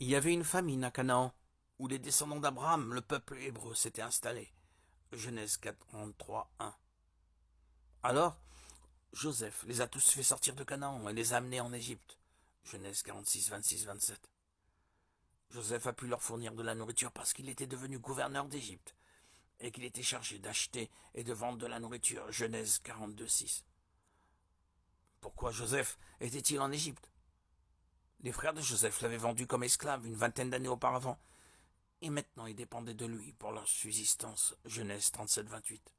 Il y avait une famine à Canaan, où les descendants d'Abraham, le peuple hébreu, s'étaient installés. Genèse 43, 1. Alors, Joseph les a tous fait sortir de Canaan et les a amenés en Égypte. Genèse 46, 26, 27. Joseph a pu leur fournir de la nourriture parce qu'il était devenu gouverneur d'Égypte et qu'il était chargé d'acheter et de vendre de la nourriture. Genèse 42, 6. Pourquoi Joseph était-il en Égypte? Les frères de Joseph l'avaient vendu comme esclave une vingtaine d'années auparavant, et maintenant ils dépendaient de lui pour leur subsistance. Genèse 37, 28.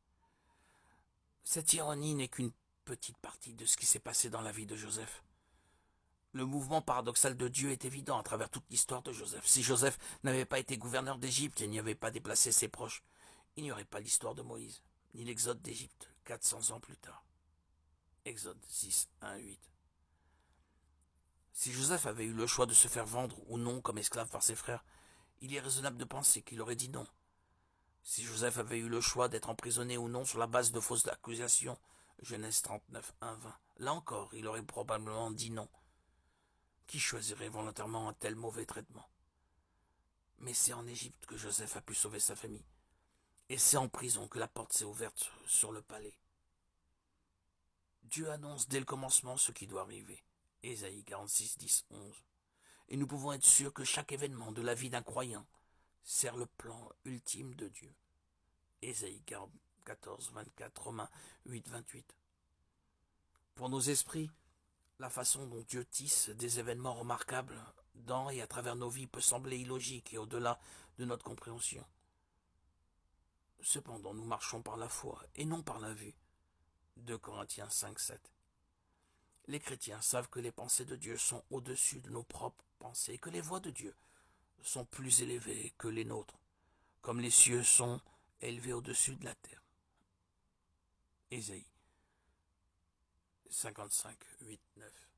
Cette ironie n'est qu'une petite partie de ce qui s'est passé dans la vie de Joseph. Le mouvement paradoxal de Dieu est évident à travers toute l'histoire de Joseph. Si Joseph n'avait pas été gouverneur d'Égypte et n'y avait pas déplacé ses proches, il n'y aurait pas l'histoire de Moïse, ni l'exode d'Égypte, 400 ans plus tard. Exode 6, 1, 8. Si Joseph avait eu le choix de se faire vendre ou non comme esclave par ses frères, il est raisonnable de penser qu'il aurait dit non. Si Joseph avait eu le choix d'être emprisonné ou non sur la base de fausses accusations, Genèse 39, 1, 20, là encore, il aurait probablement dit non. Qui choisirait volontairement un tel mauvais traitement? Mais c'est en Égypte que Joseph a pu sauver sa famille. Et c'est en prison que la porte s'est ouverte sur le palais. Dieu annonce dès le commencement ce qui doit arriver. Ésaïe 46, 10, 11. Et nous pouvons être sûrs que chaque événement de la vie d'un croyant sert le plan ultime de Dieu. Ésaïe 14, 24, Romains 8, 28. Pour nos esprits, la façon dont Dieu tisse des événements remarquables dans et à travers nos vies peut sembler illogique et au-delà de notre compréhension. Cependant, nous marchons par la foi et non par la vue. 2 Corinthiens 5, 7. Les chrétiens savent que les pensées de Dieu sont au-dessus de nos propres pensées et que les voies de Dieu sont plus élevées que les nôtres, comme les cieux sont élevés au-dessus de la terre. Ésaïe 55, 8, 9.